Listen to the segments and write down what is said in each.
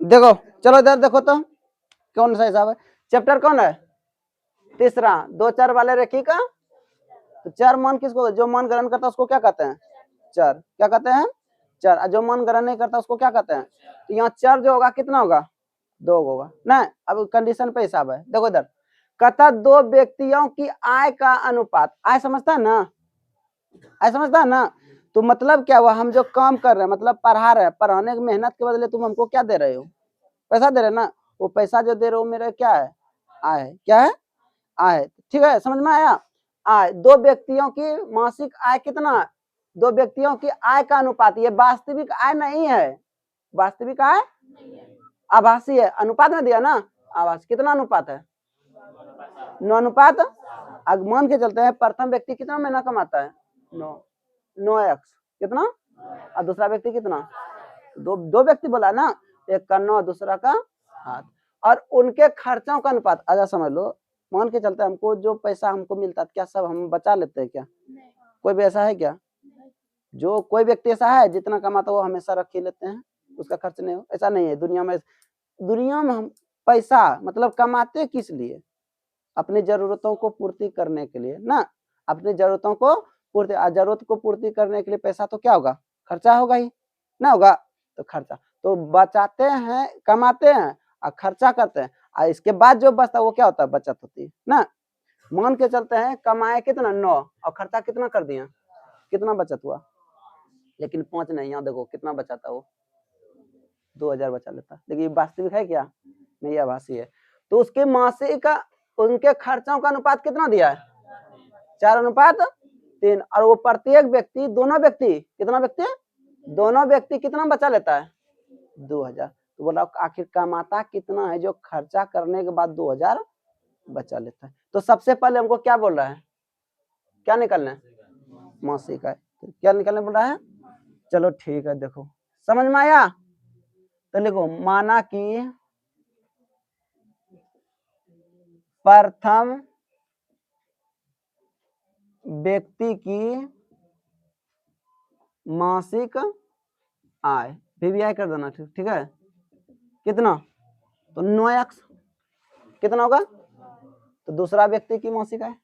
देखो चलो इधर देखो तो कौन सा हिसाब है। चैप्टर कौन है? तीसरा। 2 चर वाले रेखी का। तो चर मान किसको, जो मान ग्रहण करता है उसको क्या कहते हैं? चर। क्या कहते हैं? चर। जो मान ग्रहण नहीं करता उसको क्या कहते हैं? तो यहाँ चर जो होगा कितना होगा? 2 होगा ना। अब कंडीशन पे हिसाब है। देखो इधर कहता 2 व्यक्तियों की आय का अनुपात। आय समझता है ना? आय समझता है ना? तो मतलब क्या हुआ, हम जो काम कर रहे हैं मतलब पढ़ा रहे हैं, पढ़ाने की मेहनत के बदले तुम हमको क्या दे रहे हो? पैसा दे रहे ना। वो पैसा जो दे रहे हो मेरा क्या है? आय है। क्या है? आय। ठीक है, समझ में आया? आय। 2 व्यक्तियों की मासिक आय कितना? 2 व्यक्तियों की आय का अनुपात। ये वास्तविक आय नहीं है। वास्तविक आय आभासी है। अनुपात में दिया ना, आभास। कितना अनुपात है? 9 अनुपात। अब मान के चलते हैं प्रथम व्यक्ति कितना महीना कमाता है? 9x कितना, और दूसरा व्यक्ति कितना? 2 व्यक्ति बोला ना, एक का 9 दूसरा का 8। और उनके खर्चों का अनुपात। आजा समझ लो, मान के चलते हमको जो पैसा हमको मिलता है क्या सब हम बचा लेते हैं क्या? कोई भी ऐसा है क्या? जो कोई व्यक्ति ऐसा है जितना कमाता वो हमेशा रख ही लेते हैं, उसका खर्च नहीं हो? ऐसा नहीं है दुनिया में। दुनिया में हम पैसा मतलब कमाते किस लिए? अपनी जरूरतों को पूर्ति करने के लिए ना। अपनी जरूरतों को पूर्ति, जरूरत को पूर्ति करने के लिए पैसा तो क्या होगा? खर्चा होगा ही ना। होगा तो खर्चा। तो बचाते हैं, कमाते हैं और खर्चा करते हैं, और इसके बाद जो बचता है वो क्या होता है? बचत होती है ना। मान के चलते हैं कमाए कितना? 9 और खर्चा कितना कर दिया? कितना बचत हुआ? लेकिन 5 नहीं। यहाँ देखो कितना बचाता वो? 2000 बचा लेता। लेकिन वास्तविक है क्या? नहीं, आभासी है। तो उसके मासिक का उनके खर्चों का अनुपात कितना दिया है? 4:3। और वो प्रत्येक व्यक्ति, दोनों व्यक्ति, कितना व्यक्ति? दोनों व्यक्ति कितना बचा लेता है? 2000। तो बोला आखिर कमाता कितना है जो खर्चा करने के बाद 2000 बचा लेता है? तो सबसे पहले हमको क्या बोल रहा है? क्या निकलना है? मासिक है। तो क्या निकलने बोल रहा है? चलो ठीक है, देखो समझ में आया? तो लिखो, माना कि प्रथम व्यक्ति की मासिक आय, पीवीआई कर देना। ठीक है, कितना? तो 9x कितना होगा? तो दूसरा व्यक्ति की मासिक आय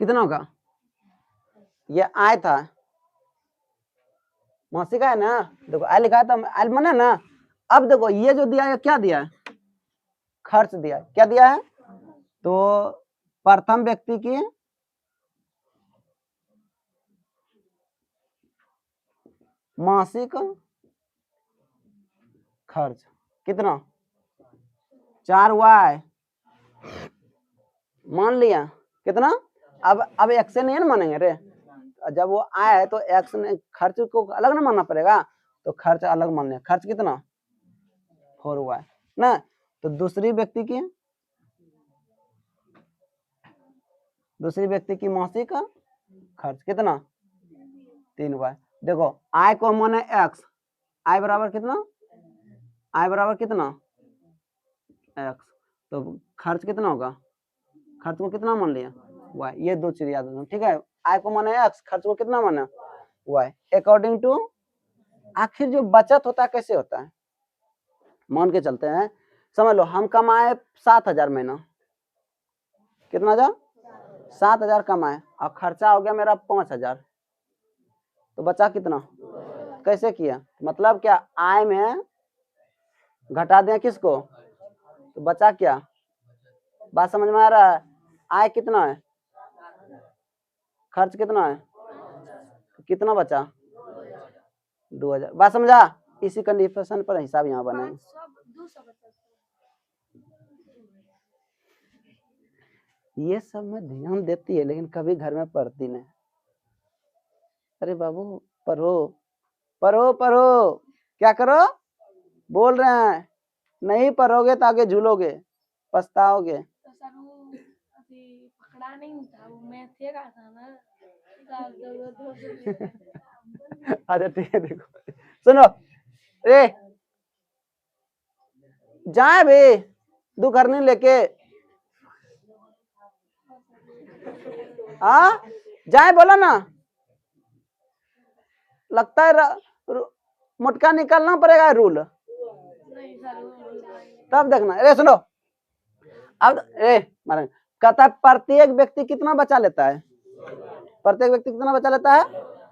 कितना होगा? ये आय था, मासिक आय ना। देखो आय लिखा था, आय माने ना। अब देखो ये जो दिया है क्या दिया है? खर्च दिया है। क्या दिया है? तो प्रथम व्यक्ति की मासिक खर्च कितना? 4y मान लिया। कितना? अब x से नहीं ना मानेंगे रे। जब वो आया है तो x ने खर्च को अलग ना मानना पड़ेगा, तो खर्च अलग मान लिया। खर्च कितना? 4y ना। तो दूसरी व्यक्ति की मासिक खर्च कितना? 3y। देखो आय को माने x, आय बराबर कितना? आय बराबर कितना? x। तो खर्च कितना होगा? खर्च को कितना मान लिया? y। ये 2 चीज याद रखना। ठीक है, आय को माने x, खर्च को कितना माना? y। अकॉर्डिंग टू आखिर जो बचत होता है कैसे होता है? मान के चलते हैं, समझ लो हम कमाए 7000 महीना। कितना हजार? 7000 कमाए और खर्चा हो गया मेरा 5000। तो बचा कितना? कैसे किया? मतलब क्या, आय में घटा दें किसको? तो बचा क्या? बात समझ में आ रहा है? आय कितना है, खर्च कितना है, कितना बचा? 2000। बात समझा? इसी कंडीशन पर हिसाब यहाँ बनेगा। ये सब में ध्यान देती है लेकिन कभी घर में पढ़ती नहीं। अरे बाबू पढ़ो पढ़ो पढ़ो, क्या करो? बोल रहे हैं नहीं पढ़ोगे तो आगे झूलोगे, पछताओगे। तो सर वो अभी पकड़ा नहीं था, वो मैथ का था ना। अच्छा ठीक है, देखो सुनो रे, जाए बे दो करनी लेके हाँ जाए बोला ना लगता है मोटका निकालना पड़ेगा रूल नहीं सर तब देखना। अरे सुनो अब मारे कहता है प्रत्येक व्यक्ति कितना बचा लेता है, प्रत्येक व्यक्ति कितना बचा लेता है।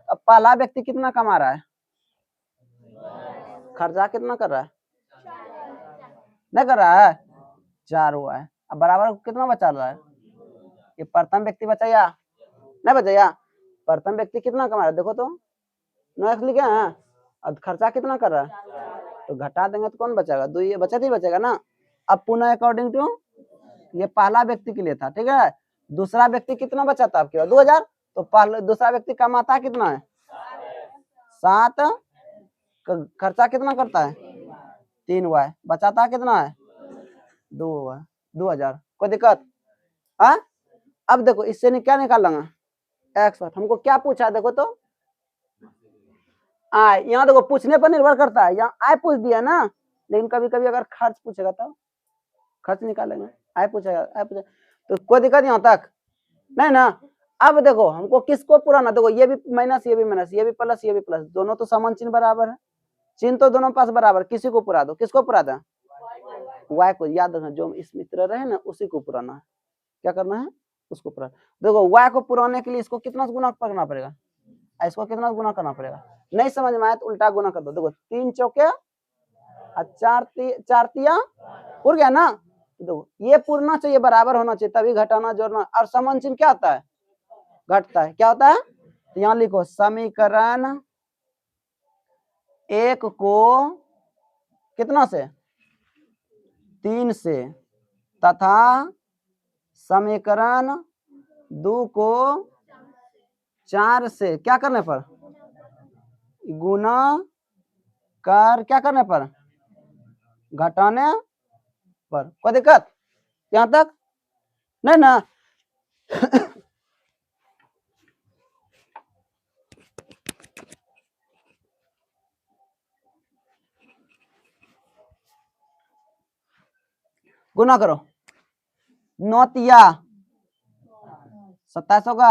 अब पहला व्यक्ति कितना कमा रहा है, खर्चा कितना कर रहा है, नहीं कर रहा है, 4 हुआ है। अब बराबर कितना बचा रहा है, ये प्रथम व्यक्ति बचाया नहीं बचाया, प्रथम व्यक्ति कितना कमा रहा है देखो तो 9x लिखे हैं, अब खर्चा कितना कर रहा है, तो घटा देंगे तो कौन बचेगा, 2 ये बचत ही बचेगा ना। अब पुनः अकॉर्डिंग टू ये पहला व्यक्ति के लिए था, ठीक है। दूसरा व्यक्ति कितना बचाता आपके पास 2000, तो पहले दूसरा व्यक्ति कमाता कितना है 7, खर्चा कितना करता है 3 हुआ है, बचाता कितना है 2 हुआ है, 2000। कोई दिक्कत हाँ। अब देखो इससे क्या निकाल लूंगा एक्स, हमको क्या पूछा है देखो तो आय, यहाँ देखो पूछने पर निर्भर करता है, यहाँ आय पूछ दिया ना, लेकिन कभी कभी अगर खर्च पूछेगा तो खर्च निकालेंगे, आय पूछेगा आय पूछेगा, तो कोई दिक्कत यहाँ तक नहीं ना। अब देखो हमको किसको पुराना, देखो ये भी माइनस ये भी माइनस, ये भी प्लस ये भी प्लस, दोनों तो समान चिन्ह बराबर है, चिन्ह तो दोनों पास बराबर, किसी को पुरा दो, किसको पुरा दे y को, याद रखना जो इसमें तरह रहे ना उसी को पुराना है, क्या करना है उसको पुरा। देखो y को पुराने के लिए इसको कितना गुना करना पड़ेगा, इसको कितना गुना करना पड़ेगा, नहीं समझ में आया तो उल्टा गुना कर दो। देखो 3 चौके 4 तिया उड़ गया ना, देखो ये पूर्णा चाहिए बराबर होना चाहिए तभी घटाना जोड़ना, और समान चिन्ह क्या होता है घटता है, क्या होता है। तो यहाँ लिखो समीकरण 1 को कितना से 3 से तथा समीकरण 2 को 4 से क्या करने पर गुना कर, क्या करने पर घटाने पर। कोई दिक्कत यहां तक नहीं ना। गुना करो 9 तिया 27 होगा,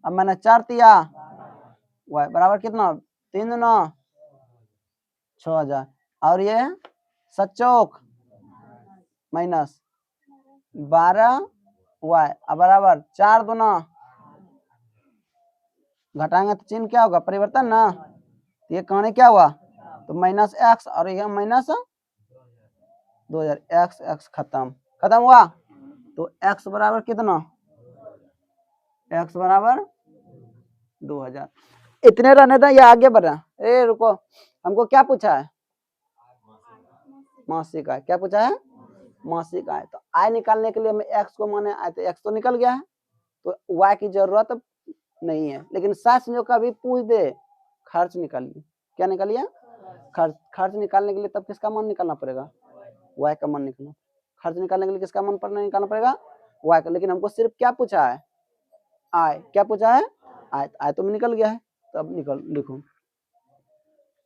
अब मैंने 4 तिया y बराबर कितना 3 9 6000, और ये सचोक माइनस 12 y बराबर 4 दूना, घटाएंगे तो चिन्ह क्या होगा परिवर्तन ना, ये कहानी क्या हुआ तो माइनस एक्स, और यह माइनस 2000, एक्स एक्स खत्म हुआ, तो एक्स बराबर कितना एक्स बराबर 2000। इतने रहने था या आगे बढ़ा, ए रुको हमको क्या पूछा है मासिक आय, क्या पूछा है मासिक आय। तो आय निकालने के लिए हमें एक्स को माने आय, तो एक्स तो निकल गया है, तो वाई की जरूरत नहीं है। लेकिन साथ संजोग का भी पूछ दे खर्च निकालिए, क्या निकालिए खर्च निकालने के लिए तब किसका मान निकालना पड़ेगा वाई का मान निकालना, खर्च निकालने के लिए किसका मान पर निकालना पड़ेगा वाई का। लेकिन हमको सिर्फ क्या पूछा है आय, क्या पूछा है आय, आय तो निकल गया है, तब निकल लिखो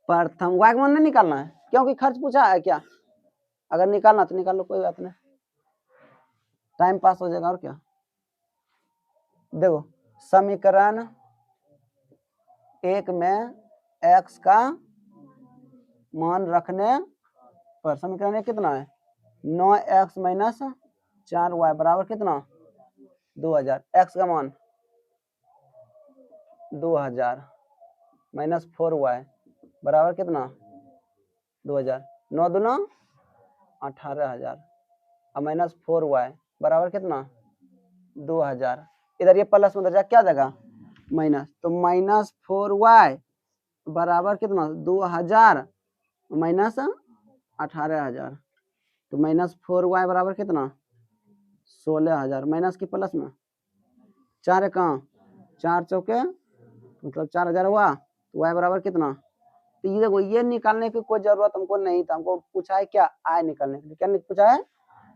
प्रथम वाई का मान नहीं निकालना है क्योंकि खर्च पूछा है क्या, अगर निकालना तो निकाल लो कोई बात नहीं, टाइम पास हो जाएगा और क्या। देखो समीकरण 1 में x का मान रखने पर समीकरण 1 कितना है 9x माइनस 4y बराबर कितना 2000, x का मान 2000 माइनस 4y बराबर कितना 2000, 9 दूना 18000 और माइनस 4y बराबर कितना 2000, इधर ये प्लस में क्या देगा माइनस, तो माइनस 4y बराबर कितना 2000 माइनस 18000, तो माइनस 4y बराबर कितना 16000, माइनस की प्लस में 4 कहाँ 4 चौके मतलब 4000 हुआ, तो y बराबर कितना। तो ये देखो ये निकालने की कोई जरूरत हमको नहीं था, हमको पूछा है क्या आय निकालने के लिए, क्या पूछा है,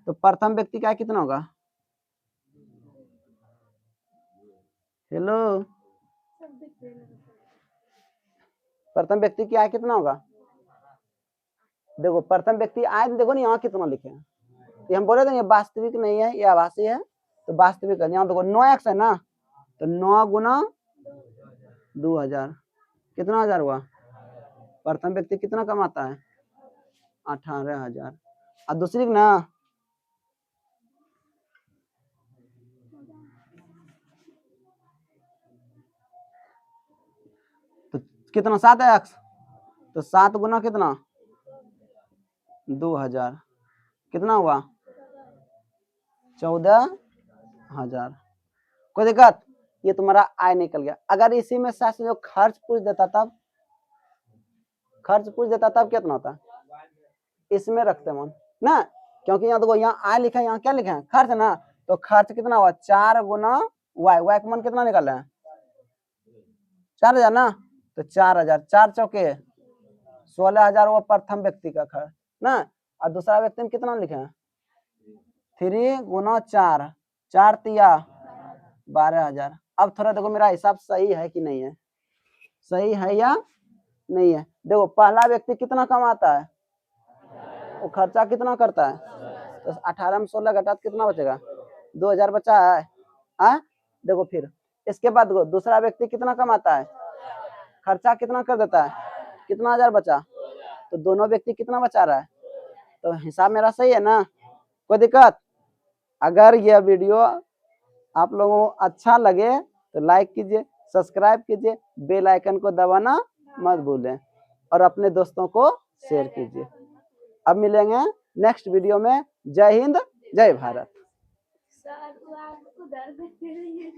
तो प्रथम व्यक्ति का कितना होगा हेलो प्रथम व्यक्ति की आय कितना होगा, देखो प्रथम व्यक्ति आय देखो ना यहाँ कितना लिखे हैं ये हम बोले थे ये वास्तविक नहीं है, ये आभासी है, तो वास्तविक है। यहाँ देखो 9x है ना, तो 9 गुना 2000 कितना हजार हुआ? प्रथम व्यक्ति कितना कमाता है? 18,000। और दूसरी ना तो कितना 7x, तो 7 गुना कितना 2000 कितना हुआ? 14,000। कोई दिक्कत? ये तुम्हारा आय निकल गया। अगर इसी में साथ जो खर्च पूछ देता तब, खर्च पूछ देता तब कितना होता? इसमें रखते मन ना, क्योंकि यहाँ देखो यहाँ आय लिखा है, यहाँ क्या लिखा है? खर्च ना, तो खर्च कितना हुआ? 4 गुना वाई, वाई का मन कितना निकाल है? 4,000 ना, तो 4,000, 4 चौके 16,000 वो प्रथम व्यक्ति का खर्च ना। और दूसरा व्यक्ति में कितना लिखे हैं? 3 गुना 4, 4 तिया 12,000। अब थोड़ा देखो मेरा हिसाब सही है कि नहीं है, सही है या नहीं है। देखो पहला व्यक्ति कितना कमाता है, वो खर्चा कितना करता है, तो 18 में 16 घटा कितना बचेगा? 2,000 बचा है। देखो फिर इसके बाद देखो दूसरा व्यक्ति कितना कमाता है, खर्चा कितना कर देता है, कितना 1000 बचा, तो दोनों व्यक्ति कितना बचा रहा है? तो हिसाब मेरा सही है ना? कोई दिक्कत? अगर यह वीडियो आप लोगों को अच्छा लगे तो लाइक कीजिए, सब्सक्राइब कीजिए, बेल आइकन को दबाना मत भूलें और अपने दोस्तों को शेयर कीजिए। अब मिलेंगे नेक्स्ट वीडियो में। जय हिंद, जय भारत। सर वो आपको दर्द दे रही है।